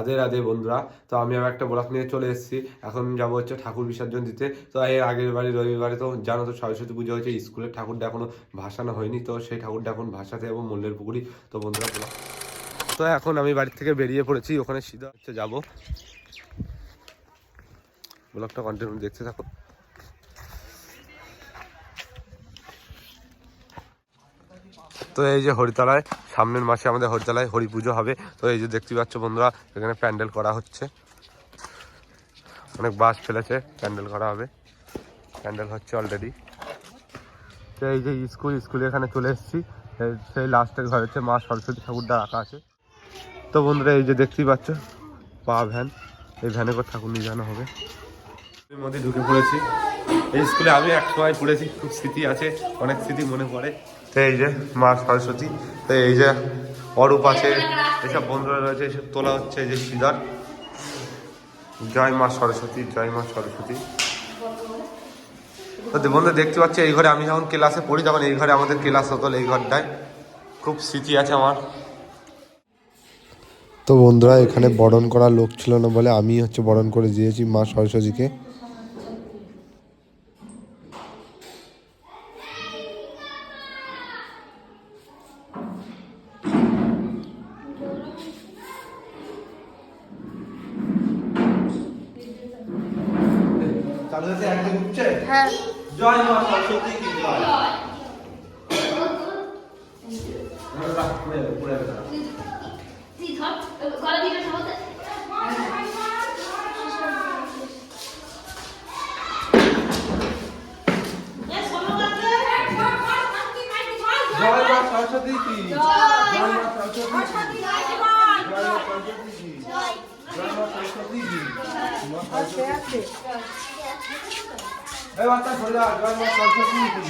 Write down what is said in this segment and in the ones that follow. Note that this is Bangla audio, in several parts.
রাধে রাধে বন্ধুরা। তো আমি আবার একটা ব্লগ নিয়ে চলে এসেছি। এখন যাবো হচ্ছে ঠাকুর বিসর্জন দিতে। তো এর আগের বাড়ি রবিবারে তো জানো তো সরস্বতী পুজো হয়েছে, স্কুলের ঠাকুরটা এখনো ভাসানো হয়নি, তো সেই ঠাকুরটা এখন ভাসাতে যাবো মল্লের পুকুরি। তো বন্ধুরা তো এখন আমি বাড়ি থেকে বেরিয়ে পড়েছি, ওখানে সিধা হচ্ছে যাবো। ব্লগটা কন্টিনিউ দেখতে থাকো। তো এই যে হরিতলায় সামনের মাসে আমাদের হরিতলায় হরি পুজো হবে। তো এই যে দেখতে পাচ্ছ বন্ধুরা, এখানে প্যান্ডেল করা হচ্ছে, অনেক বাঁশ ফেলেছে, প্যান্ডেল করা হবে, প্যান্ডেল হচ্ছে অলরেডি। তো এই যে স্কুলে এখানে চলে এসেছি, সেই লাস্টের ঘর হচ্ছে মা সরস্বতী ঠাকুরটা রাখা আছে। তো বন্ধুরা এই যে দেখতেই পাচ্ছ পা ভ্যান, এই ভ্যানে করে ঠাকুর নিয়ে যাওয়া হবে। এর মধ্যে ঢুকে পড়েছি। এই স্কুলে আমি এক সময় পড়েছি, খুব স্মৃতি আছে, অনেক স্মৃতি মনে পড়ে। তো এই যে মা সরস্বতী, তো এই যে অরূপ আছে, এইসব বন্ধুরা রয়েছে, এইসব তোলা হচ্ছে। এই যে সিদার, জয় মা সরস্বতী, জয় মা সরস্বতী। তো বন্ধু দেখতে পাচ্ছি এই ঘরে আমি যখন ক্লাসে পড়ি তখন এই ঘরে আমাদের ক্লাস হতো, এই ঘরটায় খুব স্মৃতি আছে আমার। তো বন্ধুরা এখানে বরণ করা লোক ছিল না বলে আমি হচ্ছে বরণ করে দিয়েছি মা সরস্বতীকে। জয় মা সরস্বতী কি জয়। জয় মা সরস্বতী কি, জয় মা সরস্বতী কি, জয় মা সরস্বতী কি, জয় মা সরস্বতী কি, মা সরস্বতী। এই বাচ্চা সরে যা, জয় মা সরস্বতী কি,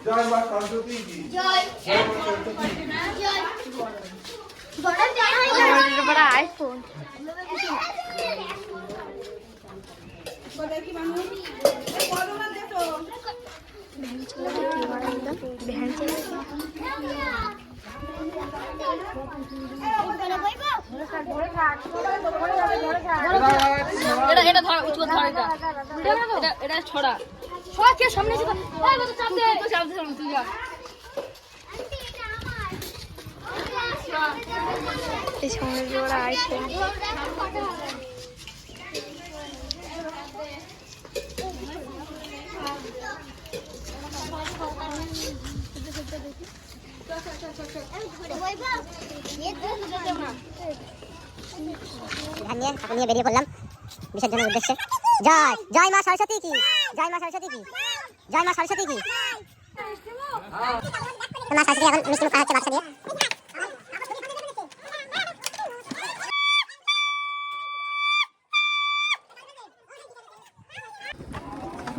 জয় মা সরস্বতী কি, জয় মা সরস্বতী কি। বড় আইফোন এটা ছড়া কে সামনে এই সামনে ওরা আইফোন নিয়ে বেরিয়ে পড়লাম বিসর্জনের উদ্দেশ্যে। জয় জয় মা সরস্বতী কি, জয় মা সরস্বতী কি, জয় মা সরস্বতী কি। মা সরস্বতী এখন মিষ্টি মুখ খাওয়াচ্ছে বাচ্চা দিয়ে।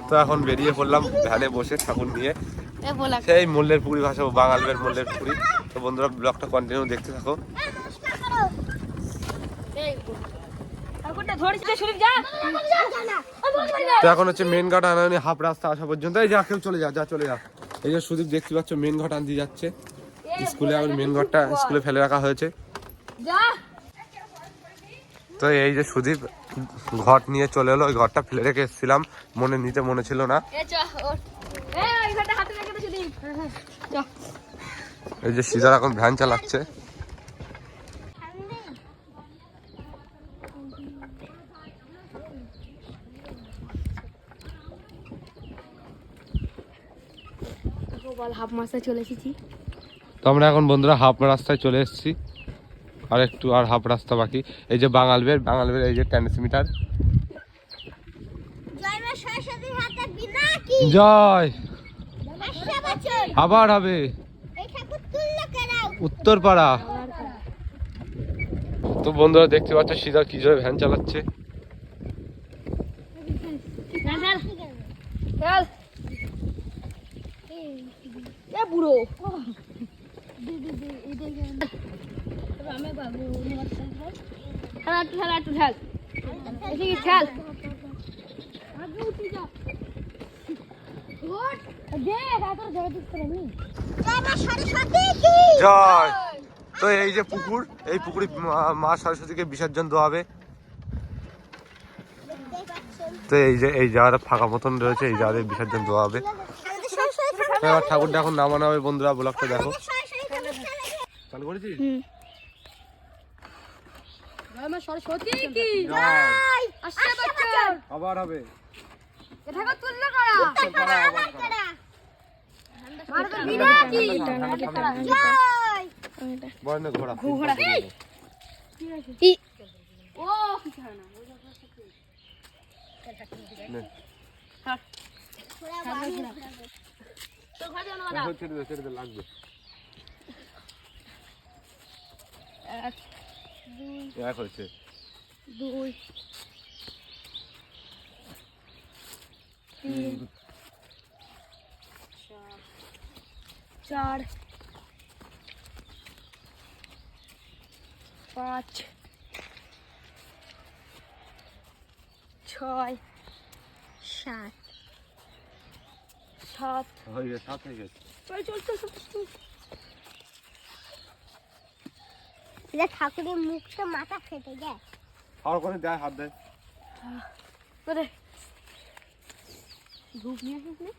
তো এখন বেরিয়ে পড়লাম ভ্যানে বসে ঠাকুর নিয়ে, সেই মল্লের পুকুরি ভাসাবো, বাঙালবের মল্লের পুকুরি। তো বন্ধুরা ব্লগটা কন্টিনিউ দেখতে থাকো। তো এখন হচ্ছে মেন ঘাট আনানি, হাফ রাস্তা আসা পর্যন্ত। এই যা কেউ চলে যা চলে যা। এই যে সুদীপ দেখতে পাচ্ছ মেন ঘাট আনতে যাচ্ছে স্কুলে, আমার মেন ঘাটটা স্কুলে ফেলে রাখা হয়েছে। তো এই যে সুদীপ ঘট নিয়ে চলে এলো, ওই ঘরটা ফেলে রেখে এসেছিলাম, মনে ছিল না। এই যে সিজার এখন ভ্যান চালাচ্ছে। হাফ মাসে চলে এসেছি। তো আমরা এখন বন্ধুরা হাফ রাস্তায় চলে এসেছি, আর একটু আর হাফ রাস্তা বাকি। এই যে বাঙালবের এই যে ট্রান্সমিটার। জয় আবার হবে উত্তরপাড়া। তো বন্ধুরা দেখতে পাচ্ছ সিজার কি জোরে ভ্যান চালাচ্ছে। বুড়ো জয় তো এই যে পুকুর, এই পুকুরে মা সরস্বতীকে বিসর্জন দেওয়া হবে। তো এই জায়গাটা ফাঁকা মতন রয়েছে, এই জায়গায় বিসর্জন দেওয়া হবে। এবার ঠাকুরটা এখন নামানো হবে। বন্ধুরা ব্লগটা দেখো। চালু করেছিস? সরস্বতী কি আবার হবে। ঘোড়া লাগবে। এক হয়েছে, 2 3 4 5 6 7 হয়ে গেছে, 7 হয়ে গেছে। ঠাকুরের মুখটা মাথা ফেটে যায়। আর করে দেয়, হাত দেয়। ধূপ নিয়ে আসিস না?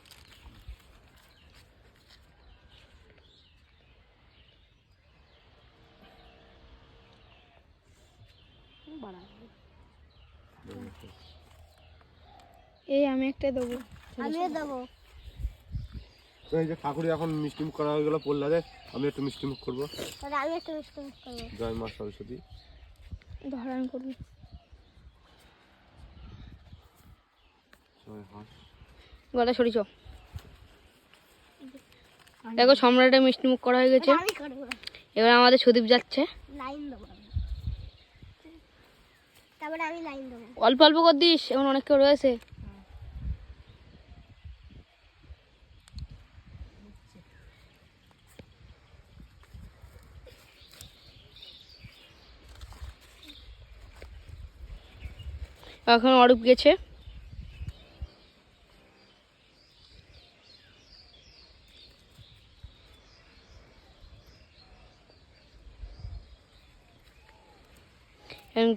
এই আমি একটা দেবো। আমিও দেবো। তো এই যে ঠাকুরের এখন মিষ্টি মুখ করা হয়ে গেল পড়লাদের, আমি একটু মিষ্টি মুখ করবো। আমি একটু মিষ্টি মুখ করবো। জয় মা সরস্বতী। ধারণ করবি। গলা সরিছ। দেখো সম্রাটের মিষ্টি মুখ করা হয়ে গেছে। আমি করবো। এবার আমাদের সুদীপ যাচ্ছে। লাইন দেবো। তারপরে আমি লাইন দেবো। অল্প অল্প করে দিস, এখন অনেক কেউ রয়েছে। এখন অরূপ গেছে।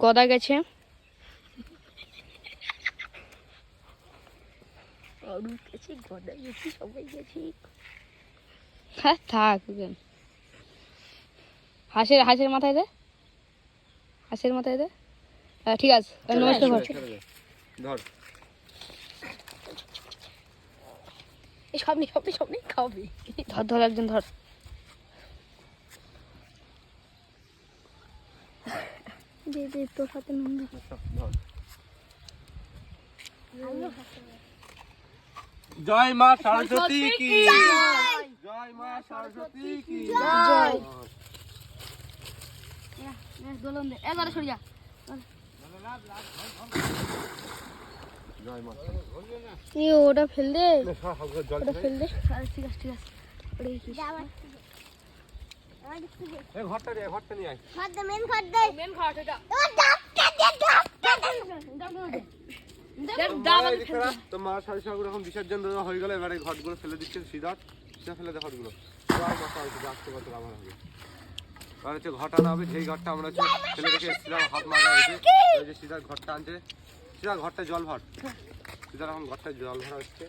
গদা গেছে। অরূপ গেছে, গদা গেছে, সবাই গেছে। হ্যাঁ থাক। হাঁসের মাথায় দে, হাঁসের মাথায় দে। ঠিক আছে, নমস্কার। ধর এই সবনি খাওয়াবি। ধর একজন ধর। তোর সাথে জয় মা সরস্বতী কি জয় মা সরস্বতী কি জয়। দোলন দে, এগারে সরে যা। জয় মা। ওটা ফেল দে, জল ওটা ফেল দে। ঠিক আছে। ঘরটা নিয়ে আয়। মেন ঘর দে। তো মা সরস্বতী এখন বিসর্জন দেওয়া হয়ে গেল। এবারে ঘটগুলো ফেলে দিচ্ছে। সিধা ফেলে দে ঘটগুলো। আসতে বছর আবার হবে। এবার হচ্ছে ঘট আনা হবে। যেই ঘরটা আমরা হচ্ছে ফেলে রেখে এসেছিলাম, হাত মাজা হয়েছে। ওই যে সিধা ঘরটা আনছে, সিধা ঘরটা জল ভর। সিধা এখন ঘরটা জল ভরা হচ্ছে।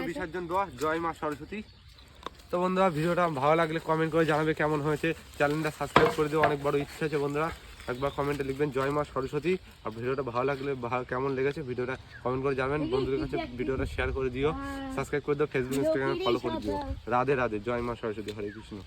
বিসর্জন দেওয়া। জয় মা সরস্বতী। তো বন্ধুরা ভিডিওটা ভালো লাগলে কমেন্ট করে জানাবে কেমন হয়েছে। চ্যানেলটা সাবস্ক্রাইব করে দেওয়া অনেক বড় ইচ্ছা আছে বন্ধুরা। একবার কমেন্টে লিখবেন জয় মা সরস্বতী। আর ভিডিওটা ভালো লাগলে কেমন লেগেছে ভিডিওটা কমেন্ট করে জানাবেন। বন্ধুদের কাছে ভিডিওটা শেয়ার করে দিও, সাবস্ক্রাইব করে দিও, ফেসবুক ইনস্টাগ্রামে ফলো করে দিও। রাধে রাধে। জয় মা সরস্বতী। হরে কৃষ্ণ।